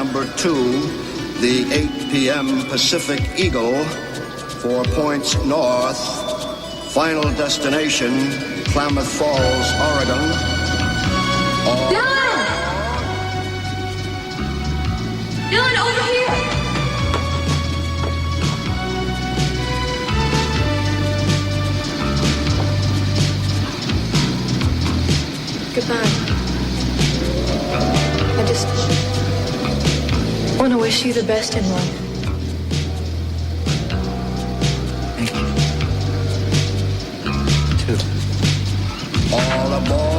number 2, the 8 p.m. Pacific Eagle, 4 points north, final destination, Klamath Falls, Oregon. Dylan! Dylan, over here! Goodbye. I just want to wish you the best in life. Thank you. Too. All aboard!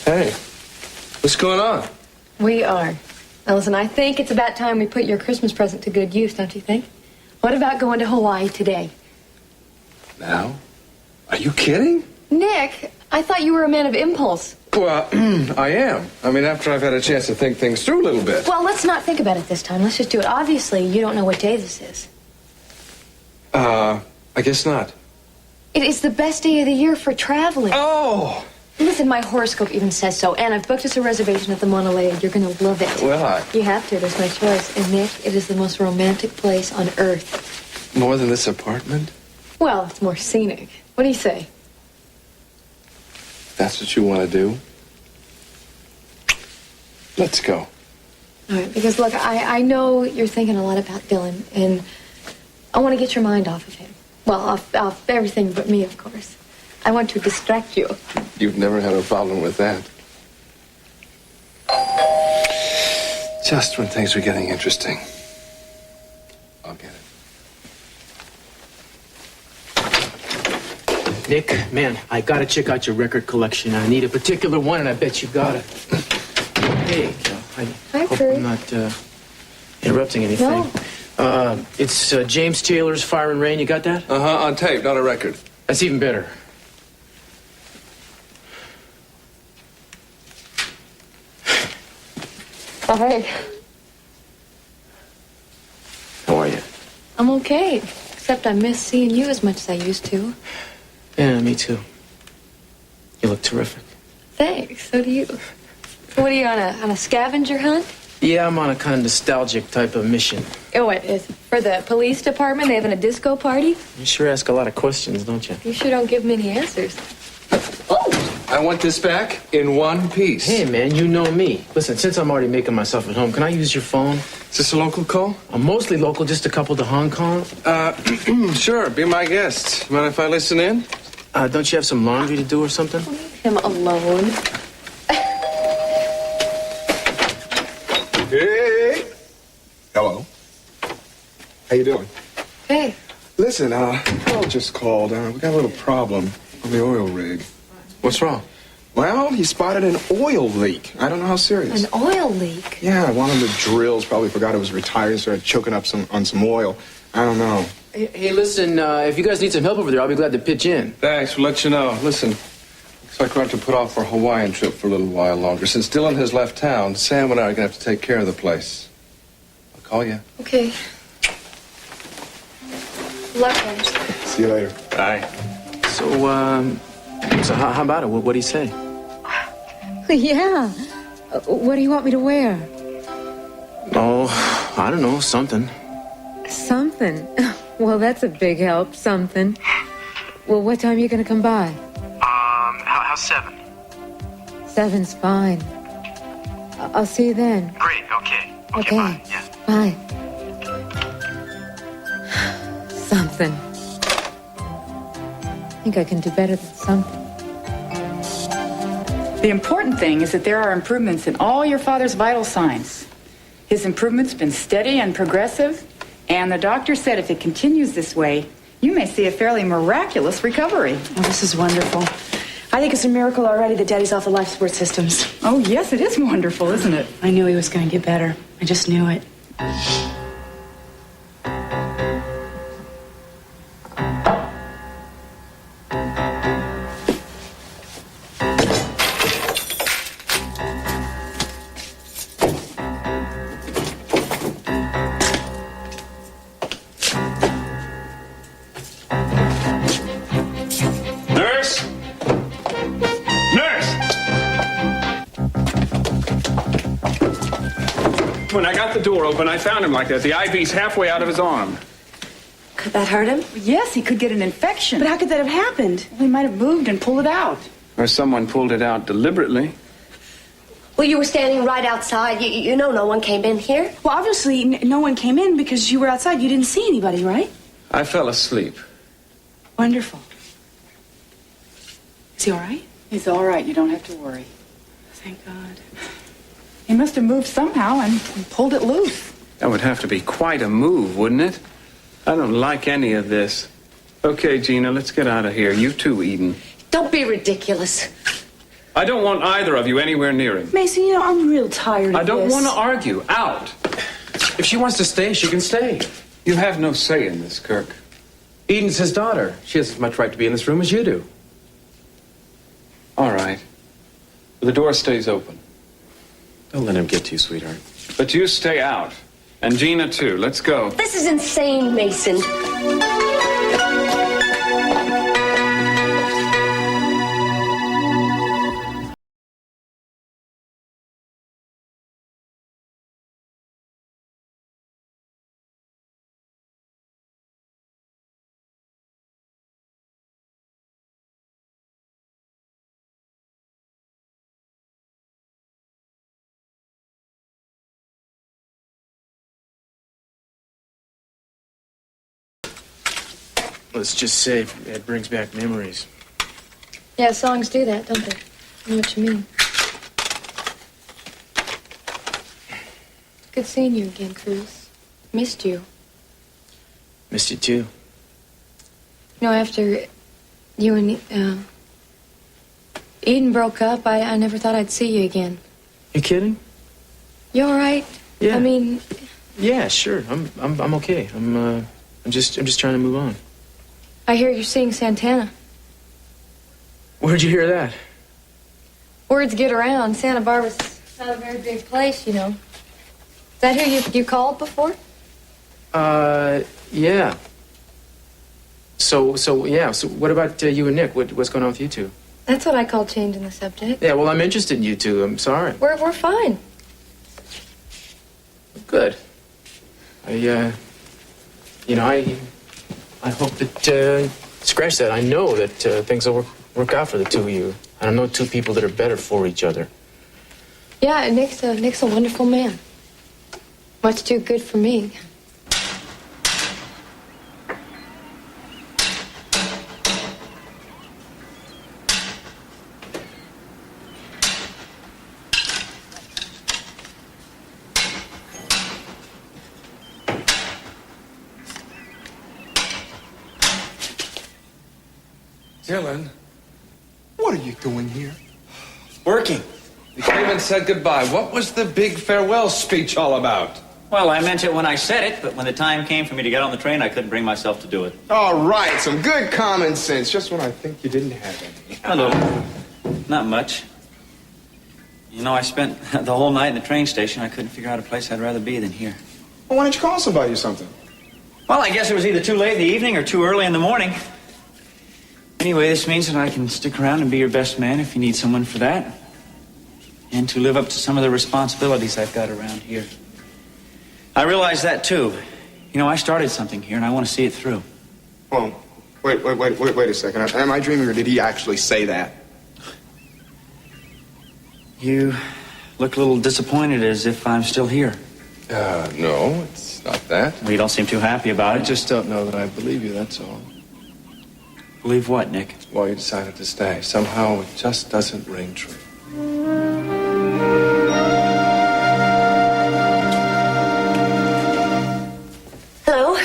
Hey, what's going on? We are. Now listen, I think it's about time we put your Christmas present to good use, don't you think? What about going to Hawaii today? Now? Are you kidding? Nick, I thought you were a man of impulse. Well, I am. I mean, after I've had a chance to think things through a little bit. Well, let's not think about it this time. Let's just do it. Obviously, you don't know what day this is. I guess not. It is the best day of the year for traveling. Oh! Listen, my horoscope even says so, and I've booked us a reservation at the Mauna Lea. You're going to love it. Well, You have to. There's no choice. And, Nick, it is the most romantic place on Earth. More than this apartment? Well, it's more scenic. What do you say? That's what you want to do? Let's go. All right, because, look, I know you're thinking a lot about Dylan, and I want to get your mind off of him. Well, off everything but me, of course. I want to distract you. You've never had a problem with that. Just when things are getting interesting. I'll get it. Nick, man, I gotta check out your record collection. I need a particular one, and I bet you got it. Hey, I Hi, hope Kurt. I'm not interrupting anything. No. It's James Taylor's Fire and Rain. You got that? Uh-huh, on tape, not a record. That's even better. All right. How are you? I'm okay, except I miss seeing you as much as I used to. Yeah, me too. You look terrific. Thanks, so do you. What are you, on a scavenger hunt? Yeah, I'm on a kind of nostalgic type of mission. Oh, what, is for the police department? They having a disco party? You sure ask a lot of questions, don't you? You sure don't give many answers. Oh! I want this back in one piece. Hey, man, you know me. Listen, since I'm already making myself at home, can I use your phone? Is this a local call? I'm mostly local, just a couple to Hong Kong. Sure, be my guest. Mind if I listen in? Don't you have some laundry to do or something? Leave him alone. Hey! Hello. How you doing? Hey. Listen, Carl just called. We got a little problem on the oil rig. What's wrong? Well, he spotted an oil leak. I don't know how serious. An oil leak? Yeah, one of the drills probably forgot it was retired and started choking up on some oil. I don't know. Hey, listen, if you guys need some help over there, I'll be glad to pitch in. Thanks, we'll let you know. Listen, looks like we're going to have to put off our Hawaiian trip for a little while longer. Since Dylan has left town, Sam and I are going to have to take care of the place. I'll call you. Okay. Luck, guys. See you later. Bye. So how about it? What'd he say? Yeah. What do you want me to wear? Oh, I don't know, something. Something. Well, that's a big help, something. Well, what time are you going to come by? How's 7? 7's fine. I'll see you then. Great, okay. Okay. Bye. Yeah. Bye. Something. I think I can do better than something. The important thing is that there are improvements in all your father's vital signs. His improvement's been steady and progressive, and the doctor said if it continues this way, You may see a fairly miraculous recovery. Oh, this is wonderful. I think it's a miracle already that Daddy's off the life support systems. Oh, yes, it is wonderful, isn't it? I knew he was going to get better. I just knew it. When I got the door open, I found him like that. The IV's halfway out of his arm. Could that hurt him? Yes, he could get an infection. But how could that have happened? He might have moved and pulled it out. Or someone pulled it out deliberately. Well, you were standing right outside. You know no one came in here. Well, obviously, no one came in because you were outside. You didn't see anybody, right? I fell asleep. Wonderful. Is he all right? He's all right. You don't have to worry. Thank God. He must have moved somehow and pulled it loose. That would have to be quite a move, wouldn't it? I don't like any of this. Okay, Gina, let's get out of here. You too, Eden. Don't be ridiculous. I don't want either of you anywhere near him. Mason, I'm real tired of I don't this. want to argue. Out. If she wants to stay, she can stay. You have no say in this, Kirk. Eden's his daughter. She has as much right to be in this room as you do. All right. The door stays open. Don't let him get to you, sweetheart. But you stay out. And Gina, too. Let's go. This is insane, Mason. Let's just say it brings back memories. Yeah, songs do that, don't they? I know what you mean. Good seeing you again, Cruz. Missed you. Missed you too. You know, after you and Eden broke up, I never thought I'd see you again. You kidding? You all right? Yeah. I mean, Yeah, sure. I'm okay. I'm just trying to move on. I hear you're seeing Santana. Where'd you hear that? Words get around. Santa Barbara's not a very big place, you know. Is that who you called before? Yeah. So yeah. So what about you and Nick? What's going on with you two? That's what I call changing the subject. Yeah. Well, I'm interested in you two. I'm sorry. We're fine. Good. I hope that, scratch that, I know that things will work out for the two of you. And I know two people that are better for each other. Yeah, Nick's a wonderful man. Much too good for me. Dylan, What are you doing here? working. You came and said goodbye. What was the big farewell speech all about? Well, I meant it when I said it, but when the time came for me to get on the train, I couldn't bring myself to do it. All right, some good common sense. Just when I think you didn't have any. A little. Not much. You know, I spent the whole night in the train station. I couldn't figure out a place I'd rather be than here. Well, why don't you call somebody or something? Well, I guess it was either too late in the evening or too early in the morning. Anyway, this means that I can stick around and be your best man if you need someone for that. And to live up to some of the responsibilities I've got around here. I realize that, too. You know, I started something here, and I want to see it through. Well, wait a second. Am I dreaming, or did he actually say that? You look a little disappointed, as if I'm still here. No, it's not that. Well, you don't seem too happy about I it. just don't know that I believe you, that's all. Believe what, Nick? Why you decided to stay. Somehow it just doesn't ring true. Hello.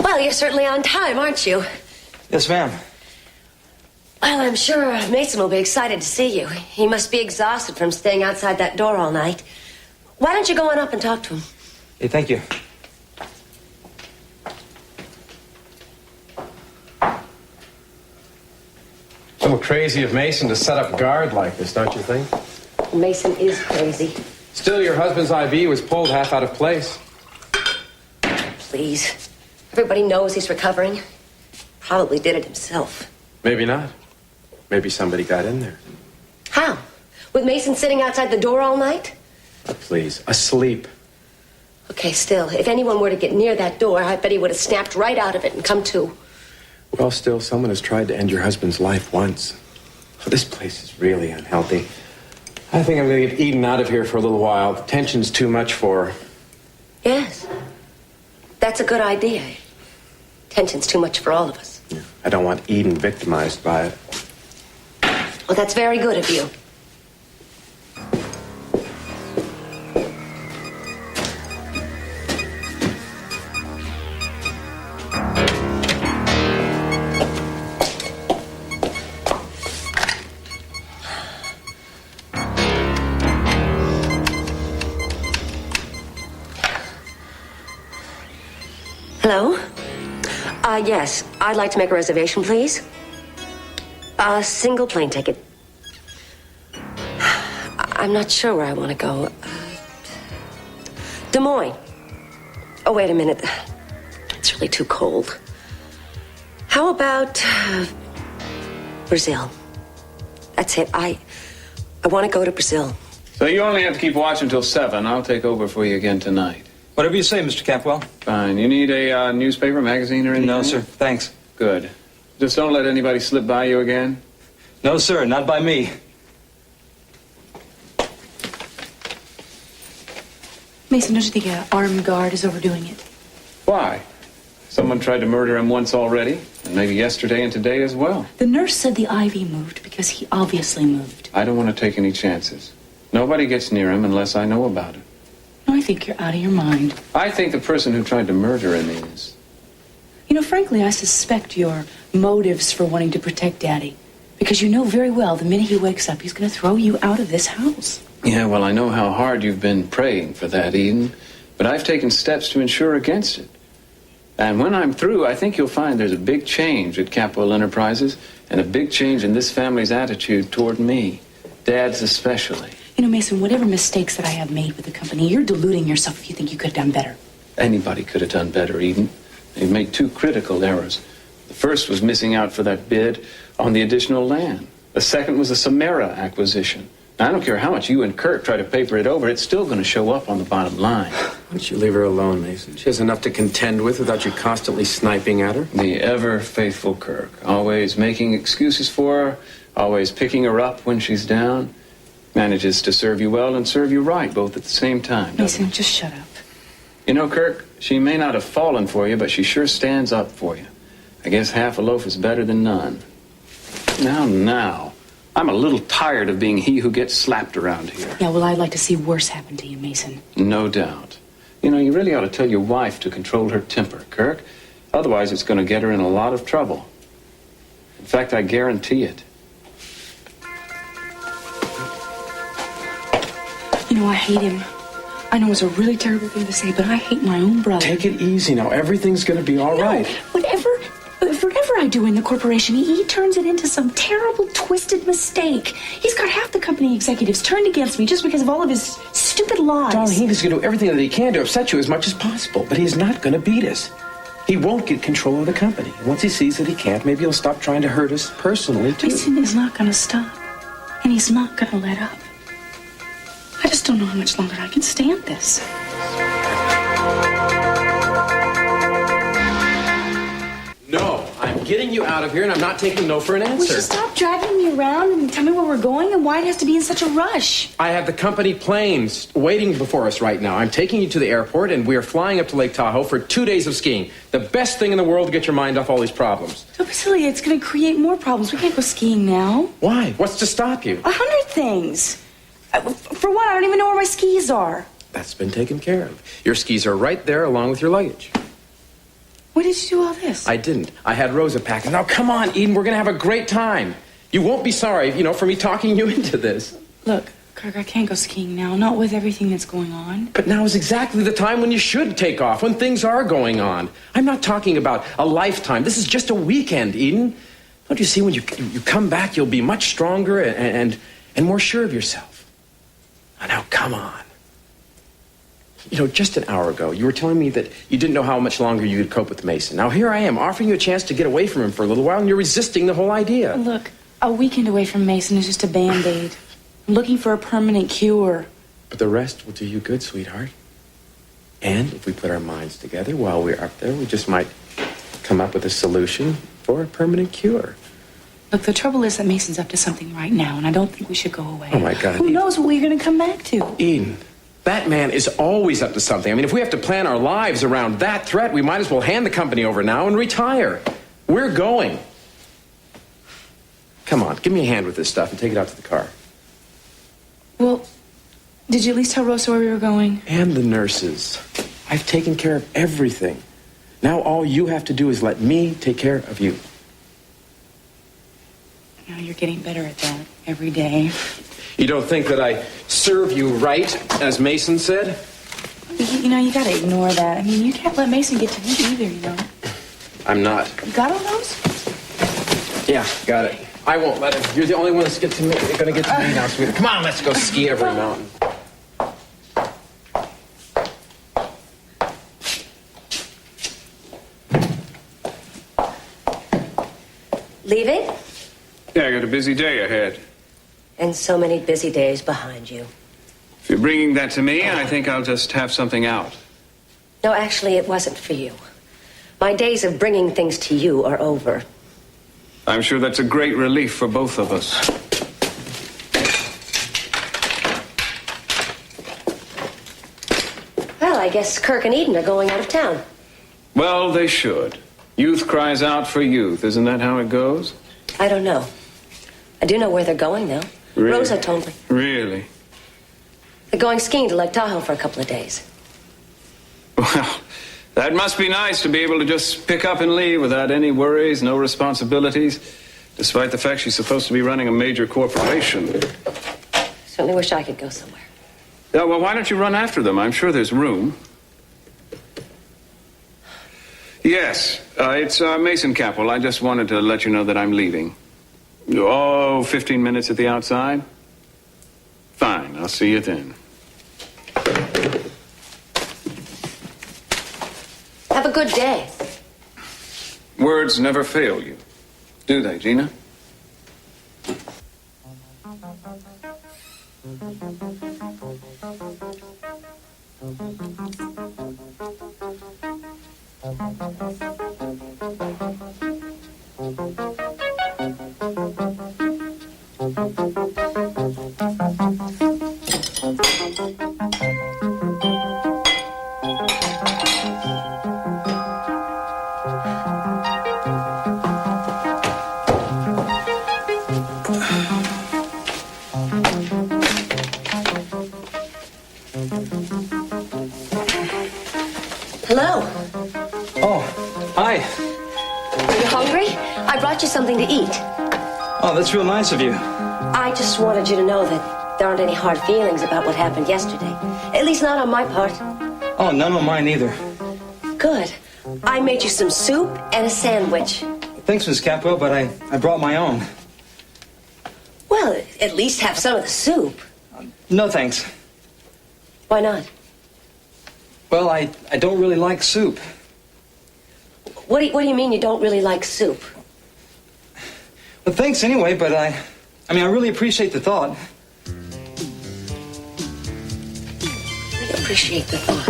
Well, you're certainly on time, aren't you? Yes, ma'am. Well, I'm sure Mason will be excited to see you. He must be exhausted from staying outside that door all night. Why don't you go on up and talk to him? Hey, thank you. A little crazy of Mason to set up guard like this, don't you think? Mason is crazy. Still, your husband's IV was pulled half out of place. Please. Everybody knows he's recovering. Probably did it himself. Maybe not. Maybe somebody got in there. How? With Mason sitting outside the door all night? Oh, please, asleep. Okay, still, if anyone were to get near that door, I bet he would have snapped right out of it and come to. Well, still, someone has tried to end your husband's life once. Oh, this place is really unhealthy. I think I'm going to get Eden out of here for a little while. The tension's too much for her. Yes. That's a good idea. Tension's too much for all of us. Yeah. I don't want Eden victimized by it. Well, that's very good of you. Hello? Yes. I'd like to make a reservation, please. A single plane ticket. I'm not sure where I want to go. Des Moines. Oh, wait a minute. It's really too cold. How about Brazil? That's it. I want to go to Brazil. So you only have to keep watch until 7. I'll take over for you again tonight. Whatever you say, Mr. Capwell. Fine. You need a newspaper, magazine, or anything? No, sir. Thanks. Good. Just don't let anybody slip by you again. No, sir. Not by me. Mason, don't you think an armed guard is overdoing it? Why? Someone tried to murder him once already, and maybe yesterday and today as well. The nurse said the IV moved because he obviously moved. I don't want to take any chances. Nobody gets near him unless I know about it. No, I think you're out of your mind. I think the person who tried to murder him is. You know, frankly, I suspect your motives for wanting to protect Daddy. Because you know very well the minute he wakes up, he's going to throw you out of this house. Yeah, well, I know how hard you've been praying for that, Eden. But I've taken steps to ensure against it. And when I'm through, I think you'll find there's a big change at Capwell Enterprises and a big change in this family's attitude toward me. Dad's especially. You know, Mason, whatever mistakes that I have made with the company, you're deluding yourself if you think you could have done better. Anybody could have done better, Eden. They've made 2 critical errors. The first was missing out for that bid on the additional land. The second was the Samara acquisition. Now, I don't care how much you and Kirk try to paper it over, it's still going to show up on the bottom line. Why don't you leave her alone, Mason? She has enough to contend with without you constantly sniping at her. The ever-faithful Kirk, always making excuses for her, always picking her up when she's down. Manages to serve you well and serve you right, both at the same time. Mason, just shut up. You know, Kirk, she may not have fallen for you, but she sure stands up for you. I guess half a loaf is better than none. Now. I'm a little tired of being he who gets slapped around here. Yeah, well, I'd like to see worse happen to you, Mason. No doubt. You know, you really ought to tell your wife to control her temper, Kirk. Otherwise, it's going to get her in a lot of trouble. In fact, I guarantee it. You know, I hate him. I know it's a really terrible thing to say, but I hate my own brother. Take it easy now. Everything's going to be all right. Whatever I do in the corporation, he turns it into some terrible, twisted mistake. He's got half the company executives turned against me just because of all of his stupid lies. Darling, he's going to do everything that he can to upset you as much as possible, but he's not going to beat us. He won't get control of the company. Once he sees that he can't, maybe he'll stop trying to hurt us personally, too. Mason is not going to stop, and he's not going to let up. I just don't know how much longer I can stand this. No, I'm getting you out of here, and I'm not taking no for an answer. Will you stop dragging me around and tell me where we're going and why it has to be in such a rush? I have the company planes waiting before us right now. I'm taking you to the airport, and we are flying up to Lake Tahoe for 2 days of skiing. The best thing in the world to get your mind off all these problems. Don't be silly. It's going to create more problems. We can't go skiing now. Why? What's to stop you? 100 things. For one, I don't even know where my skis are. That's been taken care of. Your skis are right there along with your luggage. When did you do all this? I didn't. I had Rosa pack. Now, come on, Eden. We're going to have a great time. You won't be sorry, for me talking you into this. Look, Kirk, I can't go skiing now, not with everything that's going on. But now is exactly the time when you should take off, when things are going on. I'm not talking about a lifetime. This is just a weekend, Eden. Don't you see, when you come back, you'll be much stronger and more sure of yourself. Now, come on. Just an hour ago, you were telling me that you didn't know how much longer you could cope with Mason. Now, here I am, offering you a chance to get away from him for a little while, and you're resisting the whole idea. Look, a weekend away from Mason is just a Band-Aid. I'm looking for a permanent cure. But the rest will do you good, sweetheart. And if we put our minds together while we're up there, we just might come up with a solution for a permanent cure. Look, the trouble is that Mason's up to something right now, and I don't think we should go away. Oh, my God. Who knows what we're going to come back to? Eden, that man is always up to something. I mean, if we have to plan our lives around that threat, we might as well hand the company over now and retire. We're going. Come on, give me a hand with this stuff and take it out to the car. Well, did you at least tell Rosa where we were going? And the nurses. I've taken care of everything. Now all you have to do is let me take care of you. Now you're getting better at that every day. You don't think that I serve you right, as Mason said? You gotta ignore that. I mean, you can't let Mason get to you either, I'm not. You got all those? Yeah, got it. I won't let him. You're the only one that's gonna get to me now, sweetie. Come on, let's go ski every mountain. Leaving? Yeah, I got a busy day ahead. And so many busy days behind you. If you're bringing that to me, I think I'll just have something out. No, actually, it wasn't for you. My days of bringing things to you are over. I'm sure that's a great relief for both of us. Well, I guess Kirk and Eden are going out of town. Well, they should. Youth cries out for youth. Isn't that how it goes? I don't know. I do know where they're going, though. Really? Rosa told me. Really? They're going skiing to Lake Tahoe for a couple of days. Well, that must be nice to be able to just pick up and leave without any worries, no responsibilities, despite the fact she's supposed to be running a major corporation. Certainly wish I could go somewhere. Yeah, well, why don't you run after them? I'm sure there's room. Yes, it's Mason Capel. I just wanted to let you know that I'm leaving. Oh, 15 minutes at the outside? Fine, I'll see you then. Have a good day. Words never fail you, do they, Gina? Hello. Oh, hi. Are you hungry? I brought you something to eat. Oh, that's real nice of you. I just wanted you to know that there aren't any hard feelings about what happened yesterday. At least not on my part. Oh, none on mine either. Good. I made you some soup and a sandwich. Thanks, Miss Capwell, but I brought my own. Well, at least have some of the soup. No, thanks. Why not? Well, I don't really like soup. What do you mean you don't really like soup? Well, thanks anyway, but I really appreciate the thought. I appreciate the thought.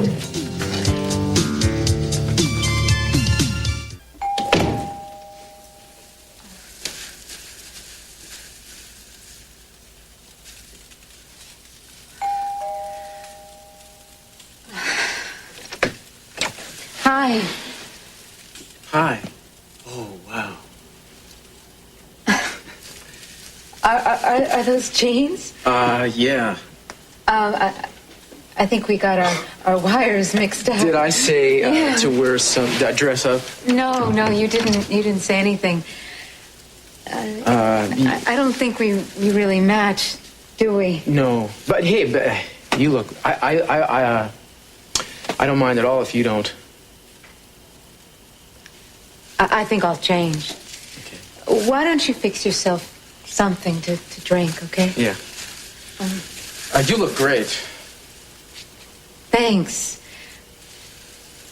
Hi. Hi. Oh, wow. Are those chains? Yeah. I I think we got our wires mixed up. Did I say to wear some dress up? No, you didn't. You didn't say anything. I don't think we really match, do we? No, but hey, you look. I don't mind at all if you don't. I think I'll change. Okay. Why don't you fix yourself something to drink, okay? Yeah. You look great. Thanks.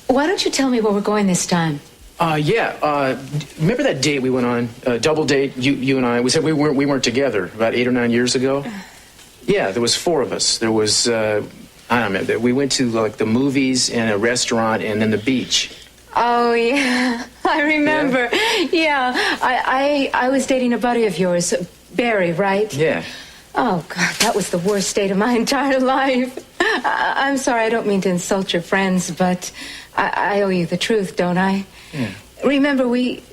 Why don't you tell me where we're going this time? Remember that date we went on? Double date, you and I. We said we weren't together about 8 or 9 years ago. Yeah, there was 4 of us. There was I don't know. We went to like the movies and a restaurant and then the beach. Oh yeah, I remember. Yeah, I was dating a buddy of yours, Barry, right? Yeah. Oh God, that was the worst date of my entire life. I'm sorry, I don't mean to insult your friends, but I owe you the truth, don't I? Yeah. Remember, we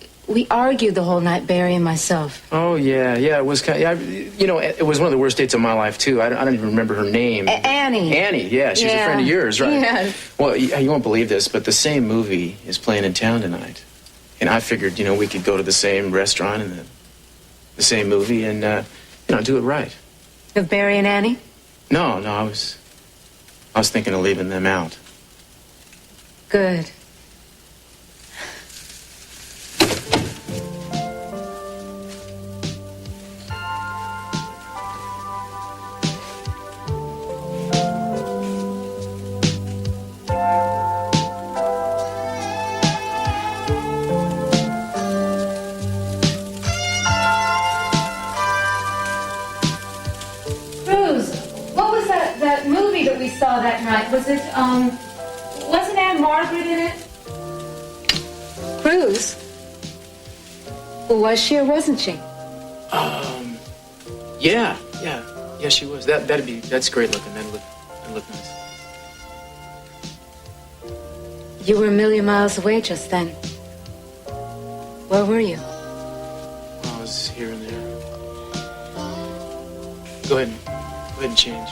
argued the whole night, Barry and myself. Oh yeah, it was kind of, it was one of the worst dates of my life too. I don't even remember her name. Annie. Annie, yeah, she's a friend of yours, right? Yeah. Well, you won't believe this, but the same movie is playing in town tonight, and I figured we could go to the same restaurant and the same movie and do it right. With Barry and Annie? No, I was thinking of leaving them out. Good. We saw that night. Was it, wasn't Anne Margaret in it? Cruz? Well, was she or wasn't she? Yeah, she was. That's great looking. That'd look nice. You were a million miles away just then. Where were you? I was here and there. Go ahead and change.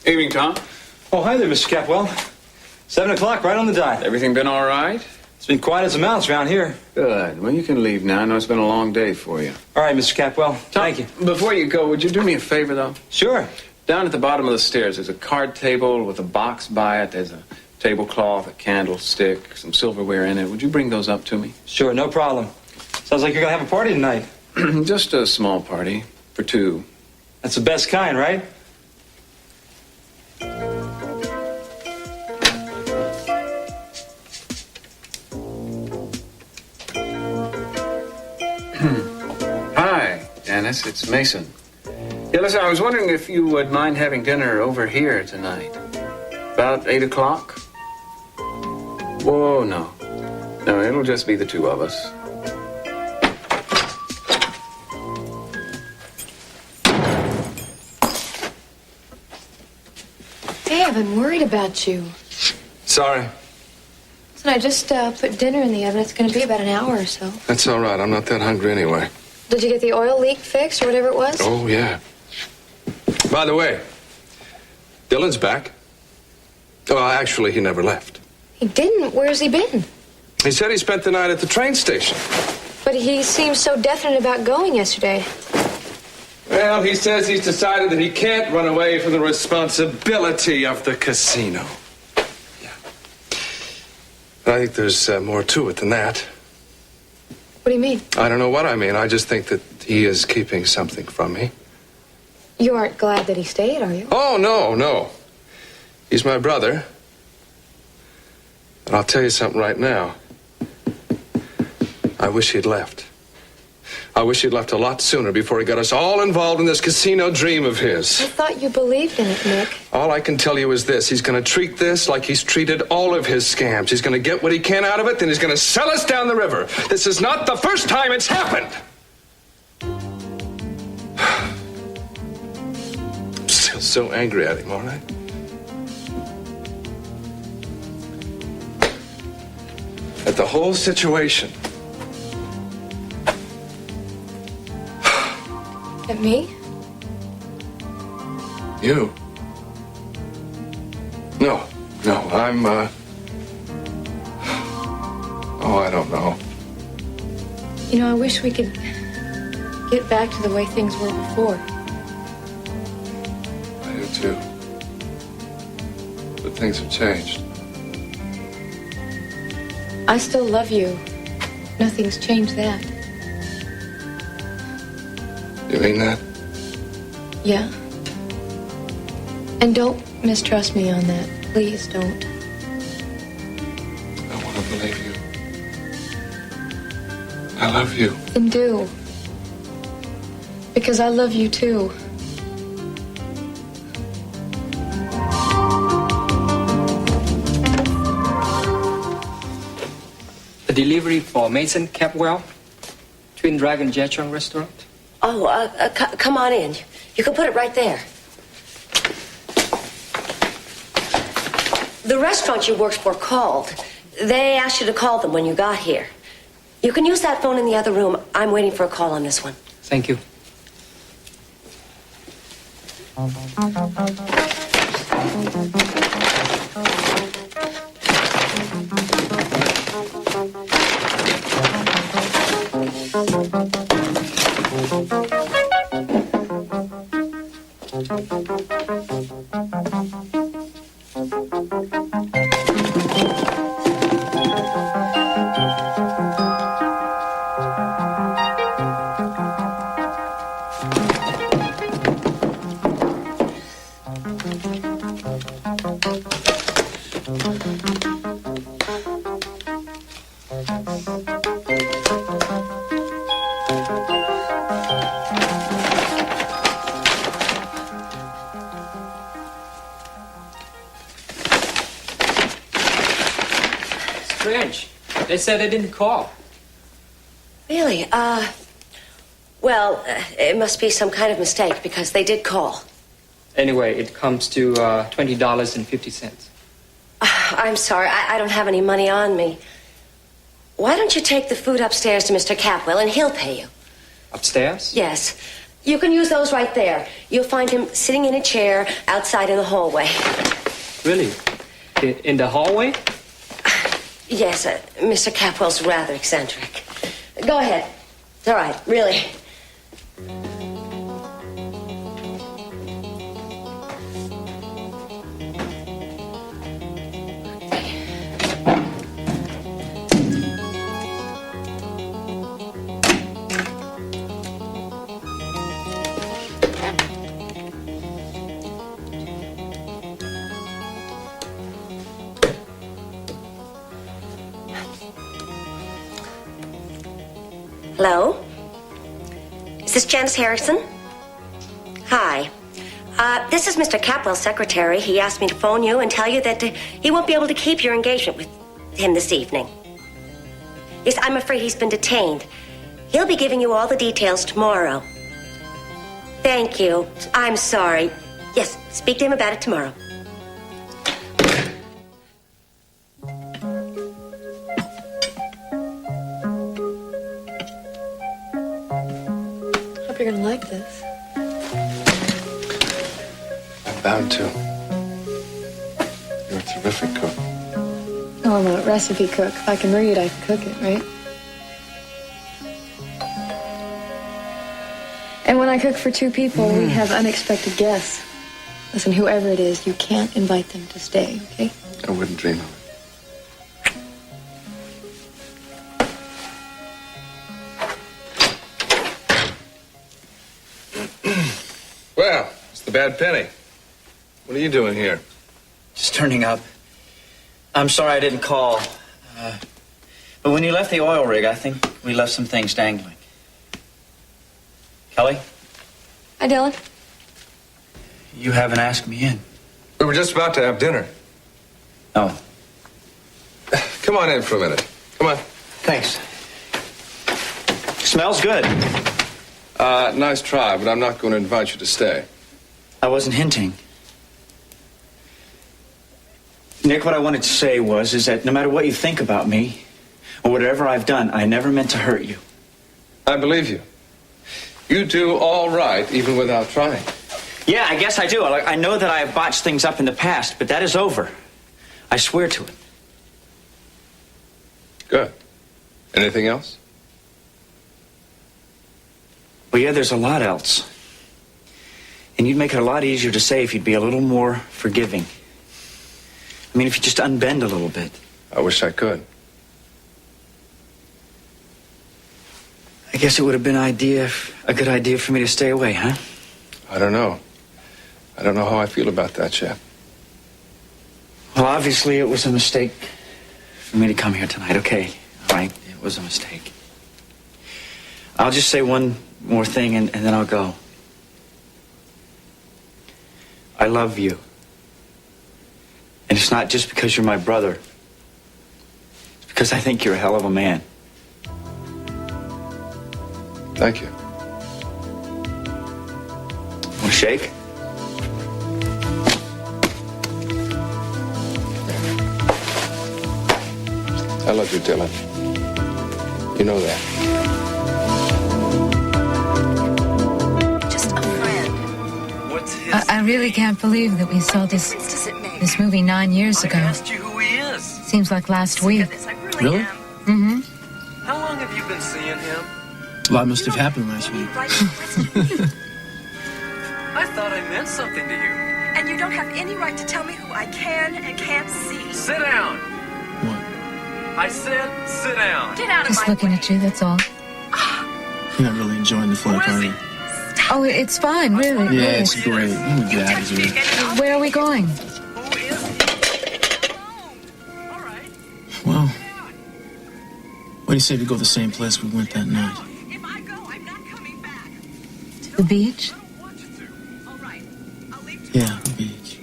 Evening, Tom. Oh, hi there, Mr. Capwell. 7 o'clock, right on the dot. Everything been all right? It's been quiet as a mouse around here. Good. Well, you can leave now. I know it's been a long day for you. All right, Mr. Capwell. Tom, thank you. Before you go, would you do me a favor, though? Sure. Down at the bottom of the stairs, there's a card table with a box by it. There's a tablecloth, a candlestick, some silverware in it. Would you bring those up to me? Sure, no problem. Sounds like you're going to have a party tonight. Just a small party for 2. That's the best kind, right? Hi, Dennis. It's Mason. Yeah, listen, I was wondering if you would mind having dinner over here tonight. About 8 o'clock? Whoa, no. No, it'll just be the 2 of us. Hey, I've been worried about you. Sorry. Listen, I just put dinner in the oven. It's going to be about an hour or so. That's all right. I'm not that hungry anyway. Did you get the oil leak fixed or whatever it was? Oh, yeah. By the way, Dylan's back. Well, actually, he never left. He didn't. Where's he been? He said he spent the night at the train station. But he seemed so definite about going yesterday. Well, he says he's decided that he can't run away from the responsibility of the casino. Yeah. But I think there's more to it than that. What do you mean? I don't know what I mean. I just think that he is keeping something from me. You aren't glad that he stayed, are you? Oh, no. He's my brother. And I'll tell you something right now. I wish he'd left. I wish he'd left a lot sooner before he got us all involved in this casino dream of his. I thought you believed in it, Nick. All I can tell you is this. He's going to treat this like he's treated all of his scams. He's going to get what he can out of it, then he's going to sell us down the river. This is not the first time it's happened. I'm still so angry at him, all right? At the whole situation. At me? You? No, I'm, oh, I don't know. You know, I wish we could get back to the way things were before. I do too. But things have changed. I still love you. Nothing's changed that. You mean that? Yeah. And don't mistrust me on that. Please don't. I want to believe you. I love you. Then do. Because I love you too. A delivery for Mason Capwell, Twin Dragon Jetron Restaurant. Oh, come on in. You can put it right there. The restaurant you worked for called. They asked you to call them when you got here. You can use that phone in the other room. I'm waiting for a call on this one. Thank you. Strange. They said they didn't call. Really? Well, it must be some kind of mistake because they did call. Anyway, it comes to $20.50. I'm sorry, I don't have any money on me. Why don't you take the food upstairs to Mr. Capwell and he'll pay you? Upstairs? Yes. You can use those right there. You'll find him sitting in a chair outside in the hallway. Really? In the hallway? Yes, Mr. Capwell's rather eccentric. Go ahead. It's all right, really. Hello? Is this Janice Harrison? Hi. This is Mr. Capwell's secretary. He asked me to phone you and tell you that he won't be able to keep your engagement with him this evening. Yes, I'm afraid he's been detained. He'll be giving you all the details tomorrow. Thank you. I'm sorry. Yes, speak to him about it tomorrow. Hope you're gonna like this. I'm bound to. You're a terrific cook. Oh, I'm a recipe cook. If I can read, I can cook it, right? And when I cook for two people, we have unexpected guests. Listen, whoever it is, you can't invite them to stay, okay? I wouldn't dream of it. Well, it's the bad penny. What are you doing here? Just turning up. I'm sorry I didn't call. But when you left the oil rig, I think we left some things dangling. Kelly, Hi, Dylan. you haven't asked me in. We were just about to have dinner. Oh. Come on in for a minute. Come on. Thanks. Smells good. Nice try, but I'm not going to invite you to stay. I wasn't hinting. Nick, what I wanted to say is that no matter what you think about me, or whatever I've done, I never meant to hurt you. I believe you. You do all right, even without trying. Yeah, I guess I do. I know that I have botched things up in the past, but that is over. I swear to it. Good. Anything else? Well, yeah, there's a lot else. And you'd make it a lot easier to say if you'd be a little more forgiving. I mean, if you just unbend a little bit. I wish I could. I guess it would have been a good idea for me to stay away, huh? I don't know. I don't know how I feel about that yet. Well, obviously it was a mistake for me to come here tonight. Okay, all right, it was a mistake. I'll just say one more thing and then I'll go. I love you. And it's not just because you're my brother. It's because I think you're a hell of a man. Thank you. Want to shake? I love you, Dylan. You know that. Just a friend. What's his I really can't believe that we saw this movie 9 years ago. I asked you who he is. Seems like last week. Really? Mm-hmm. How long have you been seeing him? A lot must have happened last week. I thought I meant something to you. And you don't have any right to tell me who I can and can't see. Sit down. What? I said sit down. Get out of Just my looking at you, that's all. You're not really enjoying the flight, are you? Oh, it's fine, really. Yeah, it's great. I'm gonna get out of here. Where are we going? Well, what do you say we go to the same place we went that night? The beach? Yeah, the beach.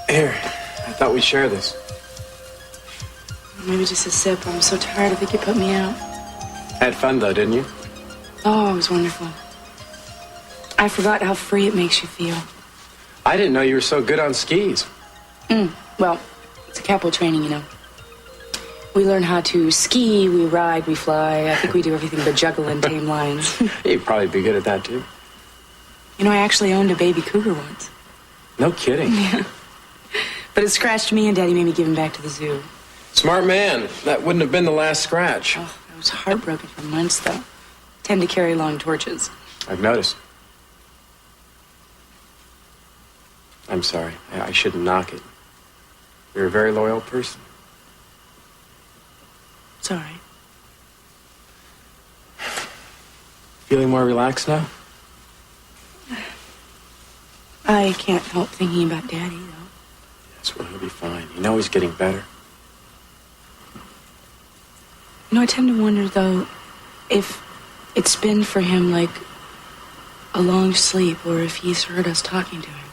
Here, I thought we'd share this. Maybe just a sip. I'm so tired. I think you put me out. Had fun, though, didn't you? Oh, it was wonderful. I forgot how free it makes you feel. I didn't know you were so good on skis. Well, it's a capo training, you know. We learn how to ski, we ride, we fly. I think we do everything but juggle and tame lions. You'd probably be good at that, too. You know, I actually owned a baby cougar once. No kidding. Yeah. But it scratched me and Daddy made me give him back to the zoo. Smart man. That wouldn't have been the last scratch. Oh, I was heartbroken for months, though. Tend to carry long torches. I've noticed. I'm sorry. I shouldn't knock it. You're a very loyal person. It's all right. Feeling more relaxed now? I can't help thinking about Daddy, though. Yes, well, he'll be fine. You know he's getting better. You know, I tend to wonder, though, if it's been for him like a long sleep or if he's heard us talking to him.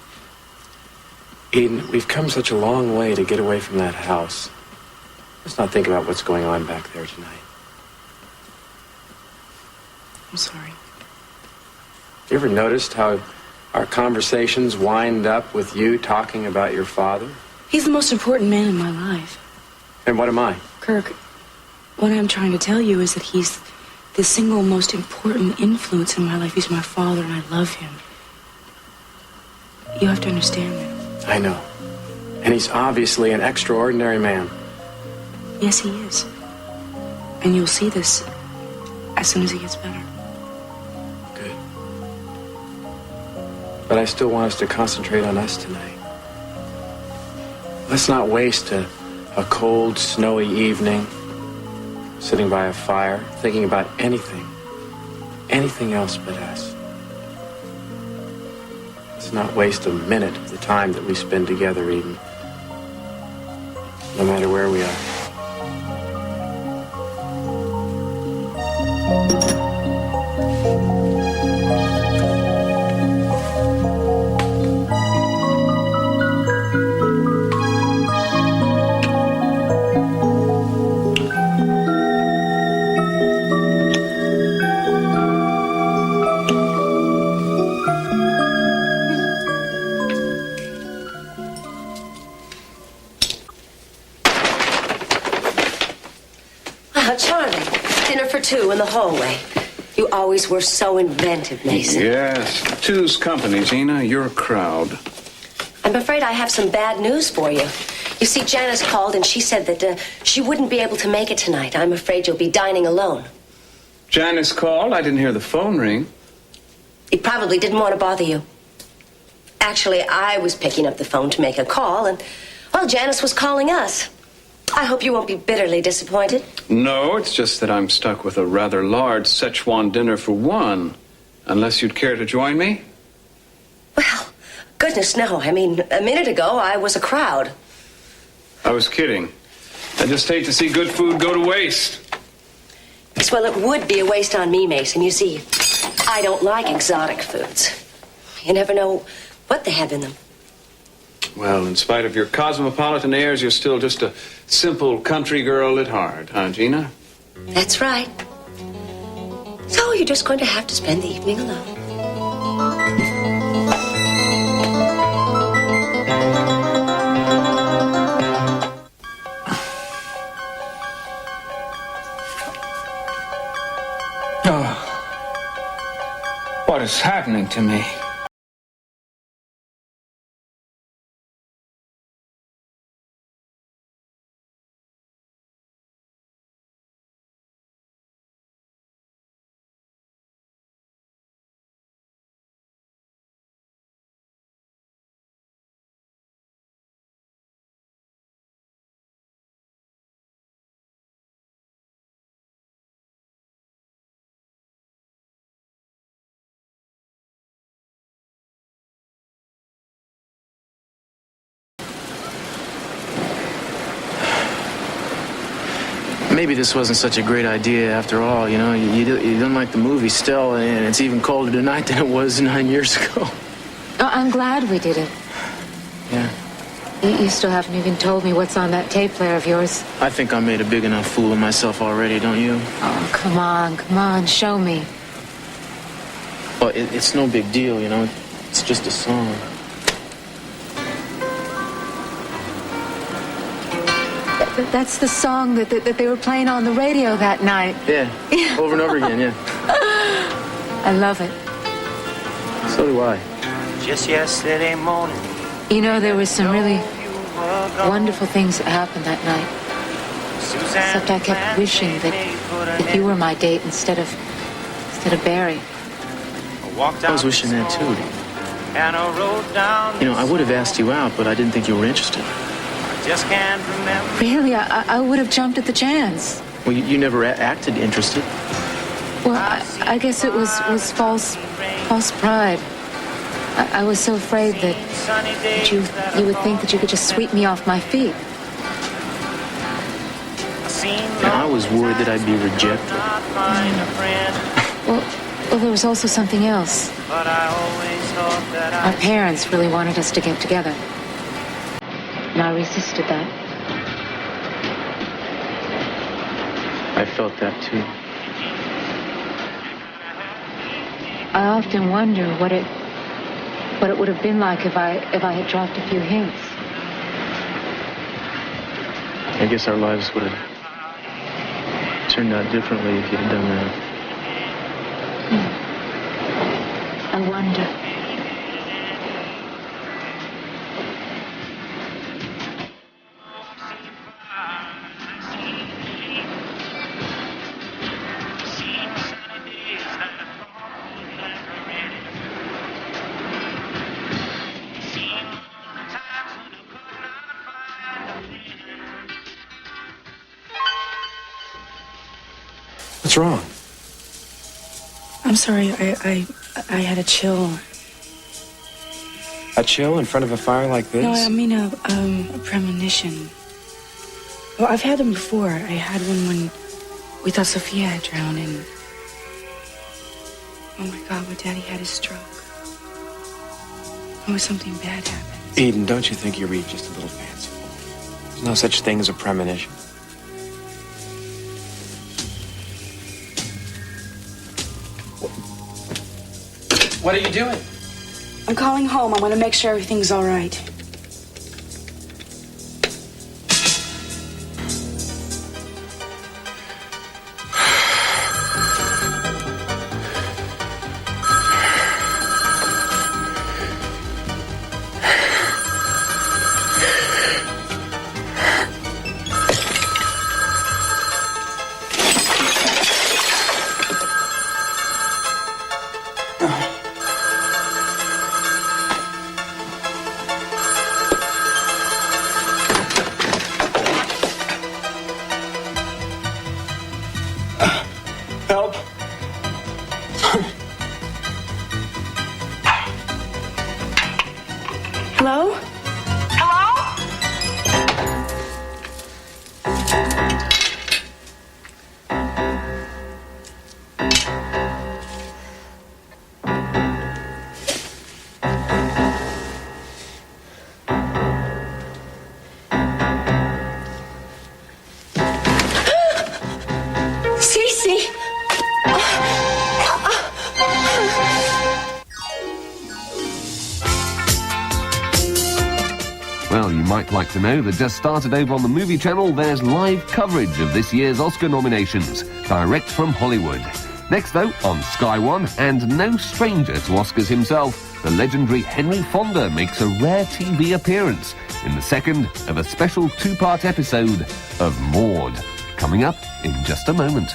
Eden, we've come such a long way to get away from that house. Let's not think about what's going on back there tonight. I'm sorry. You ever noticed how our conversations wind up with you talking about your father? He's the most important man in my life. And what am I? Kirk, what I'm trying to tell you is that he's the single most important influence in my life. He's my father, and I love him. You have to understand that. I know. And he's obviously an extraordinary man. Yes, he is. And you'll see this as soon as he gets better. Good. But I still want us to concentrate on us tonight. Let's not waste a cold, snowy evening sitting by a fire, thinking about anything else but us. Let's not waste a minute of the time that we spend together, Eden. No matter where we are. Charlie, dinner for two in the hallway. You always were so inventive, Mason. Yes, two's company, Gina. You're a crowd. I'm afraid I have some bad news for you. You see, Janice called and she said that she wouldn't be able to make it tonight. I'm afraid you'll be dining alone. Janice called. I didn't hear the phone ring. He probably didn't want to bother you. Actually, I was picking up the phone to make a call, and, well, Janice was calling us. I hope you won't be bitterly disappointed. No, it's just that I'm stuck with a rather large Szechuan dinner for one. Unless you'd care to join me? Well, goodness, no. I mean, a minute ago, I was a crowd. I was kidding. I just hate to see good food go to waste. Yes, well, it would be a waste on me, Mason. You see, I don't like exotic foods. You never know what they have in them. Well, in spite of your cosmopolitan airs, you're still just a simple country girl at heart, huh, Gina? That's right. So you're just going to have to spend the evening alone. Oh, what is happening to me? Maybe this wasn't such a great idea after all, you know. You didn't like the movie still, and it's even colder tonight than it was 9 years ago. Oh, I'm glad we did it. Yeah. You still haven't even told me what's on that tape player of yours. I think I made a big enough fool of myself already, don't you? Oh, come on, show me. Well, it's no big deal, you know. It's just a song. That's the song that they were playing on the radio that night. Yeah, over and over again, yeah. I love it. So do I. Just yesterday morning. You know, there were some really wonderful things that happened that night. Except I kept wishing that you were my date instead of Barry. I was wishing that too. You know, I would have asked you out, but I didn't think you were interested. Just can't remember. Really, I would have jumped at the chance. Well, you never acted interested. Well, I guess it was false pride. I was so afraid that you would think that you could just sweep me off my feet. And I was worried that I'd be rejected. Well, there was also something else. Our parents really wanted us to get together. And I resisted that. I felt that too. I often wonder what it would have been like if I had dropped a few hints. I guess our lives would have turned out differently if you'd have done that. I wonder. What's wrong? I'm sorry, I had a chill. A chill in front of a fire like this? No, I mean a premonition. Well, I've had them before. I had one when we thought Sophia had drowned, and oh my God, when Daddy had his stroke. Oh, something bad happened. Eden, don't you think you're just a little fanciful? There's no such thing as a premonition. What are you doing? I'm calling home. I want to make sure everything's all right. Help. Hello? Cece! Well, you might like to know that just started over on the Movie Channel, there's live coverage of this year's Oscar nominations, direct from Hollywood. Next, though, on Sky One, and no stranger to Oscars himself, the legendary Henry Fonda makes a rare TV appearance in the second of a special two-part episode of Maud, coming up in just a moment.